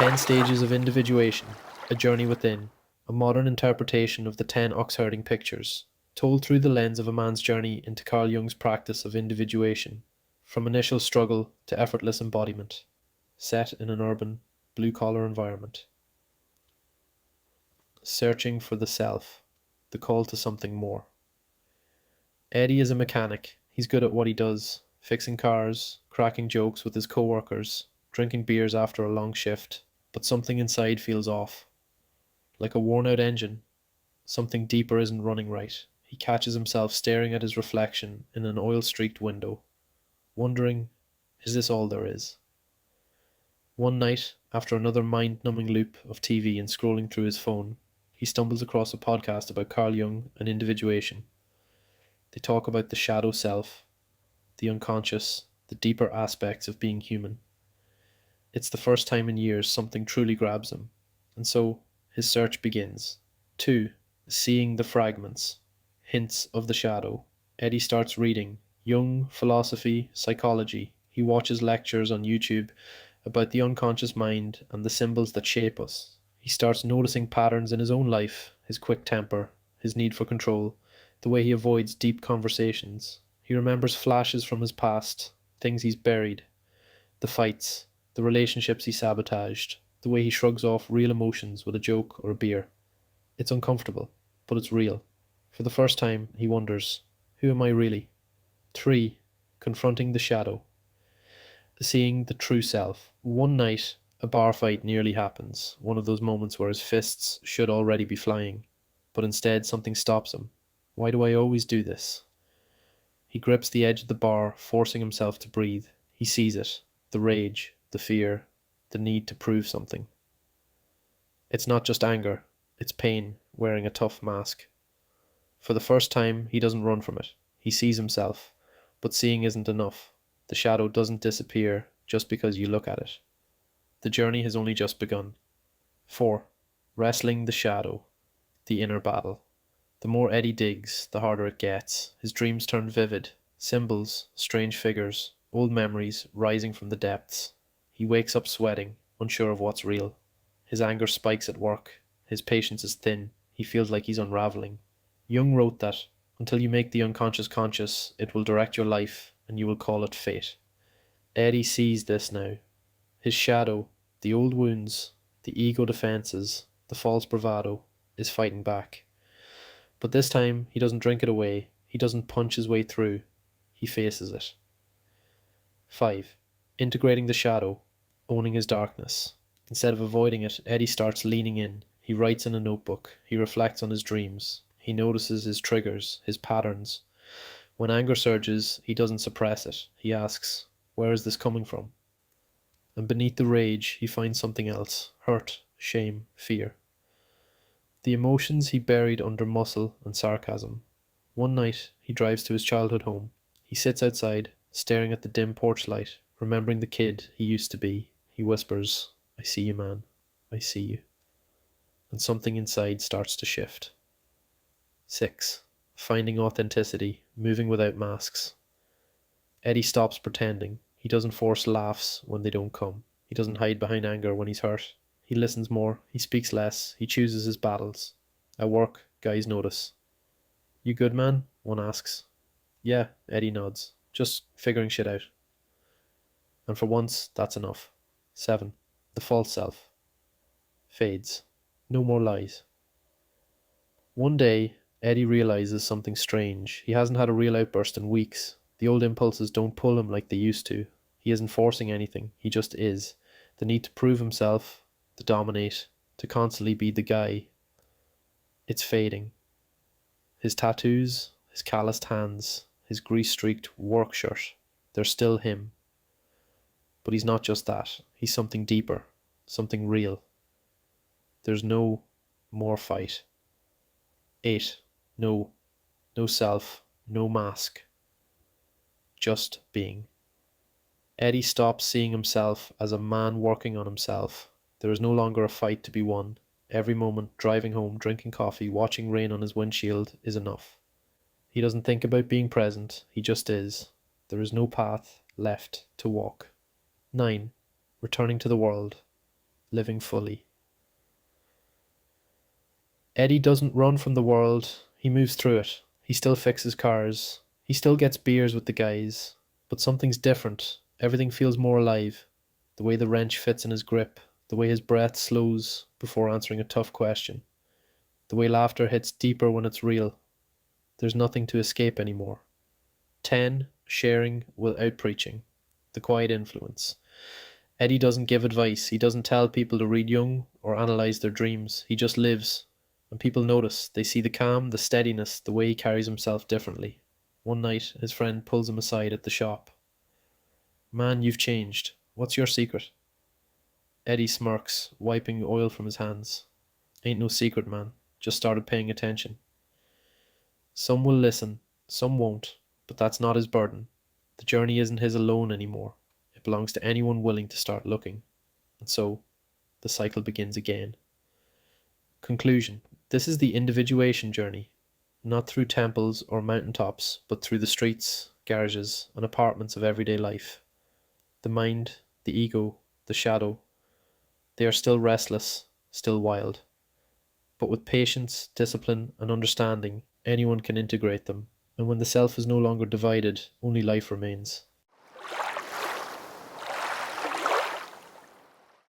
10 Stages of Individuation, A Journey Within, a modern interpretation of the 10 Oxherding pictures, told through the lens of a man's journey into Carl Jung's practice of individuation, from initial struggle to effortless embodiment, set in an urban, blue-collar environment. Searching for the self, the call to something more. Eddie is a mechanic. He's good at what he does, fixing cars, cracking jokes with his co-workers, drinking beers after a long shift, but something inside feels off. Like a worn-out engine, something deeper isn't running right. He catches himself staring at his reflection in an oil-streaked window, wondering, is this all there is? One night, after another mind-numbing loop of TV and scrolling through his phone, he stumbles across a podcast about Carl Jung and individuation. They talk about the shadow self, the unconscious, the deeper aspects of being human. It's the first time in years something truly grabs him, and so his search begins. 2. Seeing the fragments, hints of the shadow. Eddie starts reading Jung, philosophy, psychology. He watches lectures on YouTube about the unconscious mind and the symbols that shape us. He starts noticing patterns in his own life, his quick temper, his need for control, the way he avoids deep conversations. He remembers flashes from his past, things he's buried, the fights, the relationships he sabotaged, the way he shrugs off real emotions with a joke or a beer. It's uncomfortable, but it's real. For the first time, he wonders, who am I really? 3. Confronting the shadow. Seeing the true self. One night, a bar fight nearly happens, one of those moments where his fists should already be flying, but instead something stops him. Why do I always do this? He grips the edge of the bar, forcing himself to breathe. He sees it, the rage, the fear, the need to prove something. It's not just anger, it's pain wearing a tough mask. For the first time, he doesn't run from it. He sees himself, but seeing isn't enough. The shadow doesn't disappear just because you look at it. The journey has only just begun. 4. Wrestling the shadow, the inner battle. The more Eddie digs, the harder it gets. His dreams turn vivid, symbols, strange figures, old memories rising from the depths. He wakes up sweating, unsure of what's real. His anger spikes at work. His patience is thin. He feels like he's unraveling. Jung wrote that, until you make the unconscious conscious, it will direct your life, and you will call it fate. Eddie sees this now. His shadow, the old wounds, the ego defenses, the false bravado, is fighting back. But this time, he doesn't drink it away. He doesn't punch his way through. He faces it. 5. Integrating the shadow, owning his darkness. Instead of avoiding it, Eddie starts leaning in. He writes in a notebook. He reflects on his dreams. He notices his triggers, his patterns. When anger surges, he doesn't suppress it. He asks, where is this coming from? And beneath the rage, he finds something else. Hurt, shame, fear. The emotions he buried under muscle and sarcasm. One night, he drives to his childhood home. He sits outside, staring at the dim porch light, remembering the kid he used to be. He whispers, I see you, man. I see you. And something inside starts to shift. 6. Finding authenticity, moving without masks. Eddie stops pretending. He doesn't force laughs when they don't come. He doesn't hide behind anger when he's hurt. He listens more, he speaks less, he chooses his battles. At work, guys notice. You good, man? One asks. Yeah, Eddie nods. Just figuring shit out. And for once, that's enough. 7. The false self. Fades. No more lies. One day, Eddie realizes something strange. He hasn't had a real outburst in weeks. The old impulses don't pull him like they used to. He isn't forcing anything. He just is. The need to prove himself, to dominate, to constantly be the guy. It's fading. His tattoos, his calloused hands, his grease-streaked work shirt, they're still him. But he's not just that. He's something deeper, something real. There's no more fight. 8. No self, no mask. Just being. Eddie stops seeing himself as a man working on himself. There is no longer a fight to be won. Every moment, driving home, drinking coffee, watching rain on his windshield is enough. He doesn't think about being present, he just is. There is no path left to walk. 9. Returning to the world. living fully. Eddie doesn't run from the world, he moves through it. He still fixes cars, he still gets beers with the guys, but something's different. Everything feels more alive. The way the wrench fits in his grip, the way his breath slows before answering a tough question, the way laughter hits deeper when it's real. There's nothing to escape anymore. 10. Sharing without preaching. The quiet influence. Eddie doesn't give advice. He doesn't tell people to read Jung or analyze their dreams. He just lives. And people notice. They see the calm, the steadiness, the way he carries himself differently. One night, his friend pulls him aside at the shop. Man, you've changed. What's your secret? Eddie smirks, wiping oil from his hands. Ain't no secret, man. Just started paying attention. Some will listen, some won't, but that's not his burden. The journey isn't his alone anymore. It belongs to anyone willing to start looking. And so, the cycle begins again. Conclusion. This is the individuation journey, not through temples or mountaintops, but through the streets, garages, and apartments of everyday life. The mind, the ego, the shadow, they are still restless, still wild. But with patience, discipline, and understanding, anyone can integrate them. And when the self is no longer divided, only life remains.